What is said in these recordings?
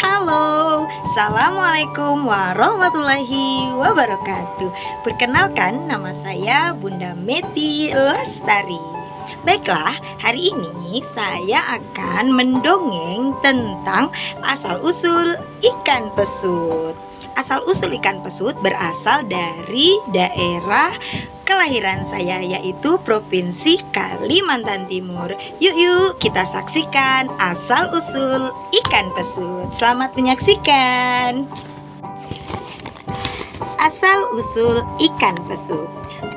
Halo, Assalamualaikum warahmatullahi wabarakatuh. Perkenalkan, nama saya Bunda Meti Lestari. Baiklah, hari ini saya akan mendongeng tentang asal-usul ikan pesut. Asal-usul ikan pesut berasal dari daerah kelahiran saya, yaitu Provinsi Kalimantan Timur. Yuk kita saksikan asal-usul ikan pesut. Selamat menyaksikan. Asal-usul ikan pesut.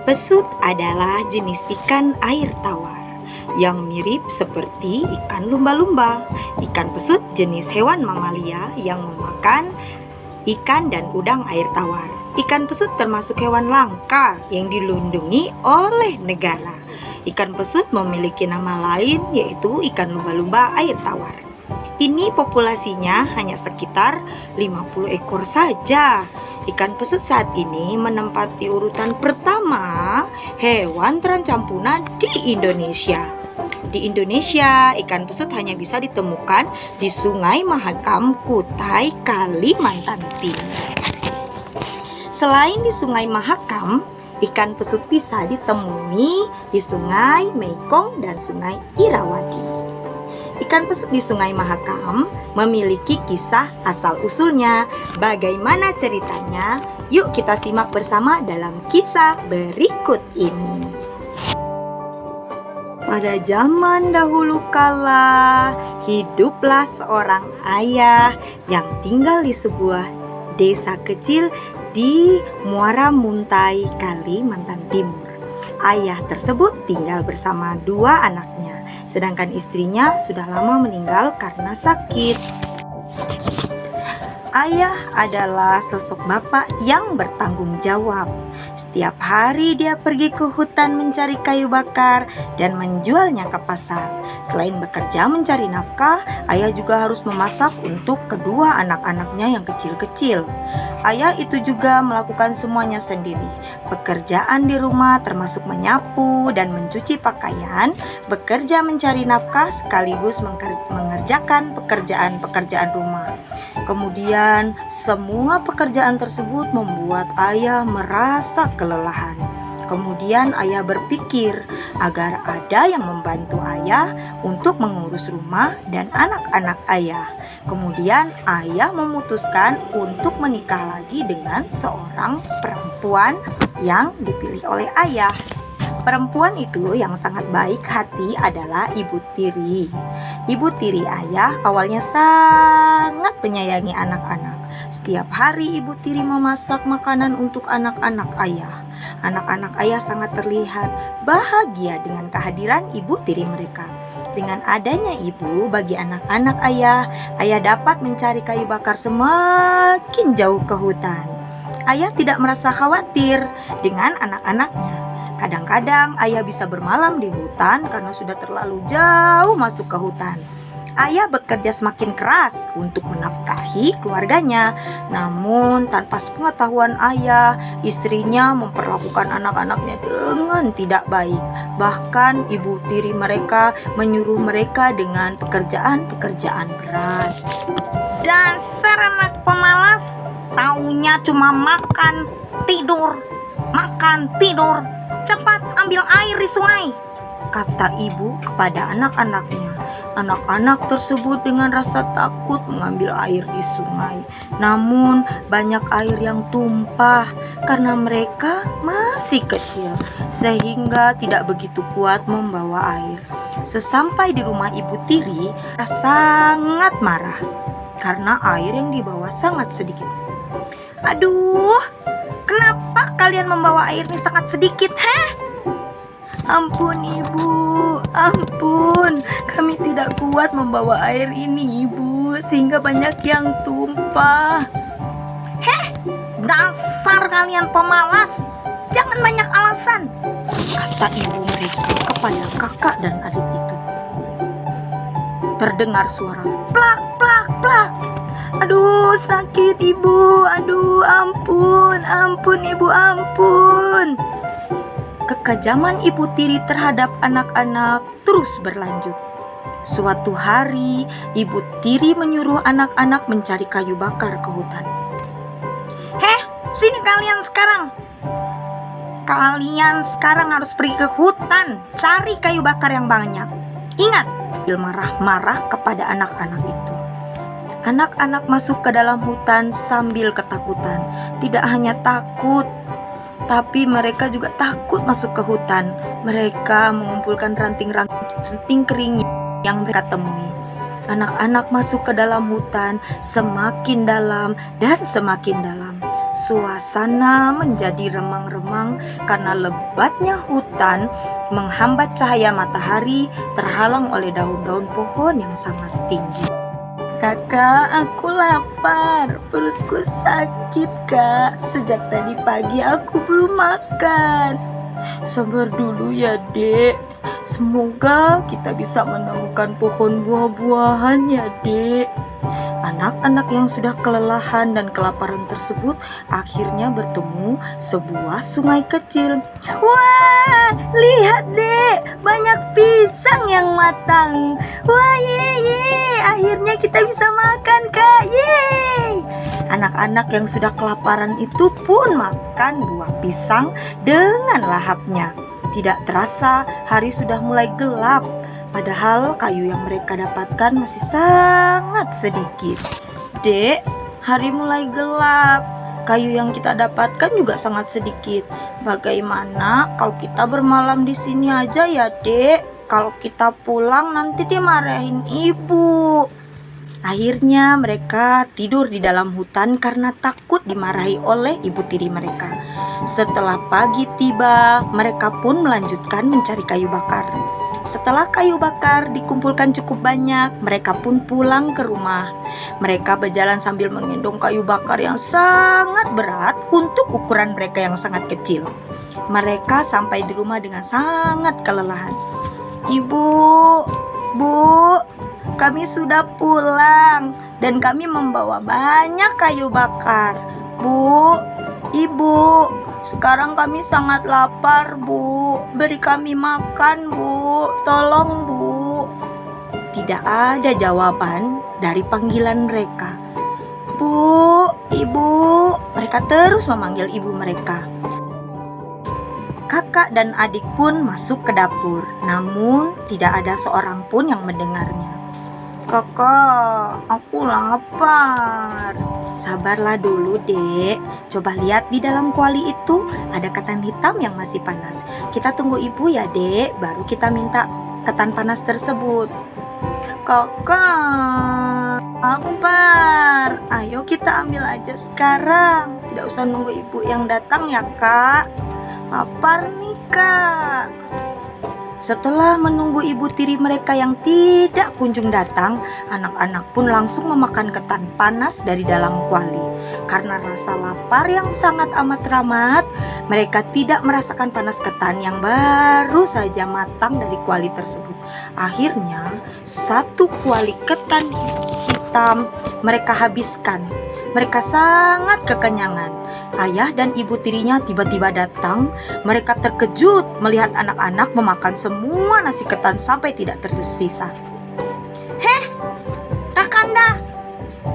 Pesut adalah jenis ikan air tawar yang mirip seperti ikan lumba-lumba. Ikan pesut jenis hewan mamalia yang memakan ikan dan udang air tawar. Ikan pesut termasuk hewan langka yang dilindungi oleh negara. Ikan pesut memiliki nama lain, yaitu ikan lumba-lumba air tawar. Ini populasinya hanya sekitar 50 ekor saja. Ikan pesut saat ini menempati urutan pertama hewan terancam punah di Indonesia. Di Indonesia, ikan pesut hanya bisa ditemukan di Sungai Mahakam, Kutai, Kalimantan Timur. Selain di Sungai Mahakam, ikan pesut bisa ditemui di Sungai Mekong dan Sungai Irrawaddy. Ikan pesut di Sungai Mahakam memiliki kisah asal-usulnya. Bagaimana ceritanya? Yuk kita simak bersama dalam kisah berikut ini. Pada zaman dahulu kala, hiduplah seorang ayah yang tinggal di sebuah desa kecil di Muara Muntai, Kalimantan Timur. Ayah tersebut tinggal bersama dua anaknya, sedangkan istrinya sudah lama meninggal karena sakit. Ayah adalah sosok bapak yang bertanggung jawab. Setiap hari dia pergi ke hutan mencari kayu bakar dan menjualnya ke pasar. Selain bekerja mencari nafkah, ayah juga harus memasak untuk kedua anak-anaknya yang kecil-kecil. Ayah itu juga melakukan semuanya sendiri. Pekerjaan di rumah termasuk menyapu dan mencuci pakaian, bekerja mencari nafkah sekaligus mengerjakan pekerjaan-pekerjaan rumah. Kemudian semua pekerjaan tersebut membuat ayah merasa kelelahan. Kemudian ayah berpikir agar ada yang membantu ayah untuk mengurus rumah dan anak-anak ayah. Kemudian ayah memutuskan untuk menikah lagi dengan seorang perempuan yang dipilih oleh ayah. Perempuan itu yang sangat baik hati adalah Ibu Tiri. Ibu Tiri ayah awalnya sangat menyayangi anak-anak. Setiap hari Ibu Tiri memasak makanan untuk anak-anak ayah. Anak-anak ayah sangat terlihat bahagia dengan kehadiran Ibu Tiri mereka. Dengan adanya ibu bagi anak-anak ayah, ayah dapat mencari kayu bakar semakin jauh ke hutan. Ayah tidak merasa khawatir dengan anak-anaknya. Kadang-kadang ayah bisa bermalam di hutan karena sudah terlalu jauh masuk ke hutan. Ayah bekerja semakin keras untuk menafkahi keluarganya. Namun tanpa sepengetahuan ayah, istrinya memperlakukan anak-anaknya dengan tidak baik. Bahkan ibu tiri mereka menyuruh mereka dengan pekerjaan-pekerjaan berat. Dasar anak pemalas, taunya cuma makan, tidur. Cepat ambil air di sungai, kata ibu kepada anak-anaknya. Anak-anak tersebut dengan rasa takut mengambil air di sungai. Namun banyak air yang tumpah karena mereka masih kecil, sehingga tidak begitu kuat membawa air. Sesampai di rumah Ibu Tiri, sangat marah karena air yang dibawa sangat sedikit. Aduh, kenapa kalian membawa air ini sangat sedikit, Ampun ibu, ampun, kami tidak kuat membawa air ini ibu, sehingga banyak yang tumpah. Dasar kalian pemalas, jangan banyak alasan, kata ibu mereka kepada kakak dan adik itu. Terdengar suara plak plak plak. Aduh sakit ibu, aduh ampun ibu, ampun. Kekejaman Ibu Tiri terhadap anak-anak terus berlanjut. Suatu hari, Ibu Tiri menyuruh anak-anak mencari kayu bakar ke hutan. "Heh, sini kalian sekarang. Kalian sekarang harus pergi ke hutan, cari kayu bakar yang banyak. Ingat," Bill marah-marah kepada anak-anak itu. Anak-anak masuk ke dalam hutan sambil ketakutan. Tidak hanya takut, tapi mereka juga takut masuk ke hutan. Mereka mengumpulkan ranting-ranting kering yang mereka temui. Anak-anak masuk ke dalam hutan semakin dalam dan semakin dalam. Suasana menjadi remang-remang karena lebatnya hutan menghambat cahaya matahari, terhalang oleh daun-daun pohon yang sangat tinggi. "Kakak, aku lapar. Perutku sakit, Kak. Sejak tadi pagi aku belum makan." "Sabar dulu ya, Dek. Semoga kita bisa menemukan pohon buah-buahan ya, Dek." Anak-anak yang sudah kelelahan dan kelaparan tersebut akhirnya bertemu sebuah sungai kecil. "Wah, lihat Dek, banyak pisang yang matang. Wah, ye, akhirnya kita bisa makan, Kak. Yeay!" Anak-anak yang sudah kelaparan itu pun makan buah pisang dengan lahapnya. Tidak terasa hari sudah mulai gelap. Padahal kayu yang mereka dapatkan masih sangat sedikit. "Dek, hari mulai gelap. Kayu yang kita dapatkan juga sangat sedikit. Bagaimana kalau kita bermalam di sini aja ya, Dek? Kalau kita pulang nanti dimarahin ibu." Akhirnya mereka tidur di dalam hutan karena takut dimarahi oleh ibu tiri mereka. Setelah pagi tiba, mereka pun melanjutkan mencari kayu bakar. Setelah kayu bakar dikumpulkan cukup banyak, mereka pun pulang ke rumah. Mereka berjalan sambil menggendong kayu bakar yang sangat berat untuk ukuran mereka yang sangat kecil. Mereka sampai di rumah dengan sangat kelelahan. "Ibu, Bu, kami sudah pulang dan kami membawa banyak kayu bakar. Bu, Ibu, sekarang kami sangat lapar, Bu. Beri kami makan, Bu. Tolong, Bu." Tidak ada jawaban dari panggilan mereka. "Bu, Ibu." Mereka terus memanggil ibu mereka. Kakak dan adik pun masuk ke dapur, namun tidak ada seorang pun yang mendengarnya. "Kakak, aku lapar." "Sabarlah dulu, Dek. Coba lihat di dalam kuali itu ada ketan hitam yang masih panas. Kita tunggu ibu ya, Dek, baru kita minta ketan panas tersebut." "Kakak, lapar. Ayo kita ambil aja sekarang. Tidak usah nunggu ibu yang datang ya, Kak. Lapar nih, Kak." Setelah menunggu ibu tiri mereka yang tidak kunjung datang, anak-anak pun langsung memakan ketan panas dari dalam kuali. Karena rasa lapar yang sangat amat teramat, mereka tidak merasakan panas ketan yang baru saja matang dari kuali tersebut. Akhirnya, satu kuali ketan hitam mereka habiskan. Mereka sangat kekenyangan. Ayah dan ibu tirinya tiba-tiba datang. Mereka terkejut melihat anak-anak memakan semua nasi ketan sampai tidak tersisa. "Heh, Kakanda,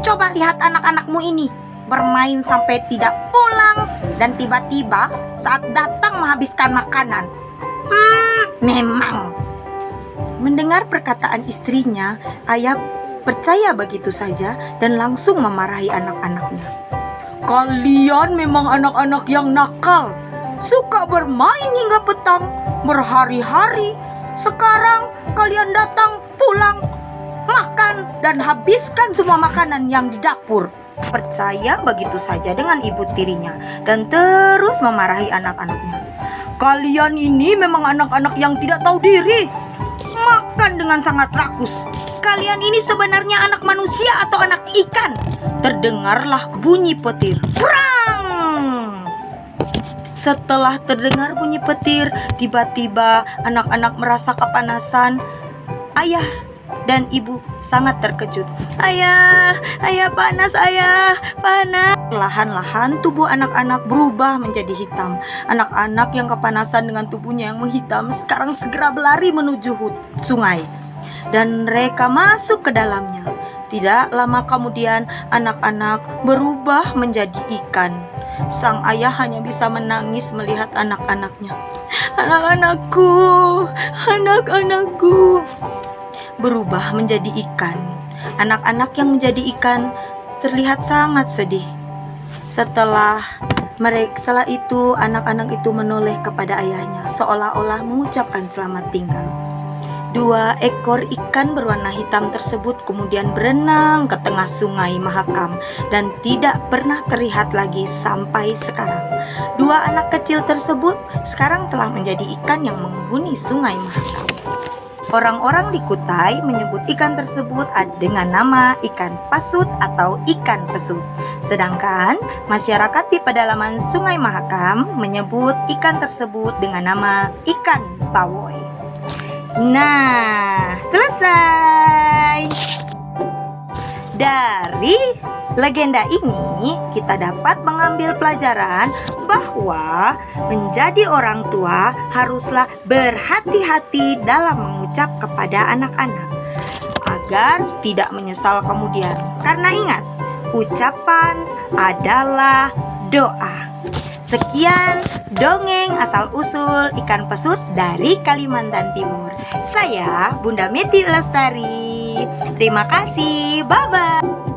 coba lihat anak-anakmu ini bermain sampai tidak pulang dan tiba-tiba saat datang menghabiskan makanan. Memang." Mendengar perkataan istrinya, ayah percaya begitu saja dan langsung memarahi anak-anaknya. "Kalian memang anak-anak yang nakal, suka bermain hingga petang, berhari-hari. Sekarang kalian datang, pulang, makan, dan habiskan semua makanan yang di dapur." Percaya begitu saja dengan ibu tirinya dan terus memarahi anak-anaknya. "Kalian ini memang anak-anak yang tidak tahu diri, makan dengan sangat rakus. Kalian ini sebenarnya anak manusia atau anak ikan?" Terdengarlah bunyi petir. Prang! Setelah terdengar bunyi petir, tiba-tiba anak-anak merasa kepanasan. Ayah dan ibu sangat terkejut. Ayah, panas, ayah, panas." Perlahan-lahan tubuh anak-anak berubah menjadi hitam. Anak-anak yang kepanasan dengan tubuhnya yang menghitam sekarang segera berlari menuju sungai. dan mereka masuk ke dalamnya. Tidak lama kemudian anak-anak berubah menjadi ikan. Sang ayah hanya bisa menangis melihat anak-anaknya. "Anak-anakku, anak-anakku," berubah menjadi ikan. Anak-anak yang menjadi ikan terlihat sangat sedih. Setelah itu anak-anak itu menoleh kepada ayahnya seolah-olah mengucapkan selamat tinggal. 2 ekor ikan berwarna hitam tersebut kemudian berenang ke tengah sungai Mahakam dan tidak pernah terlihat lagi sampai sekarang. 2 anak kecil tersebut sekarang telah menjadi ikan yang menghuni sungai Mahakam. Orang-orang di Kutai menyebut ikan tersebut dengan nama ikan pasut atau ikan pesut. Sedangkan masyarakat di pedalaman sungai Mahakam menyebut ikan tersebut dengan nama ikan bawoy. Nah, selesai. Dari legenda ini kita dapat mengambil pelajaran bahwa menjadi orang tua haruslah berhati-hati dalam mengucap kepada anak-anak agar tidak menyesal kemudian. Karena ingat, ucapan adalah doa. Sekian dongeng asal-usul ikan pesut dari Kalimantan Timur. Saya Bunda Meti Lestari. Terima kasih. Bye-bye.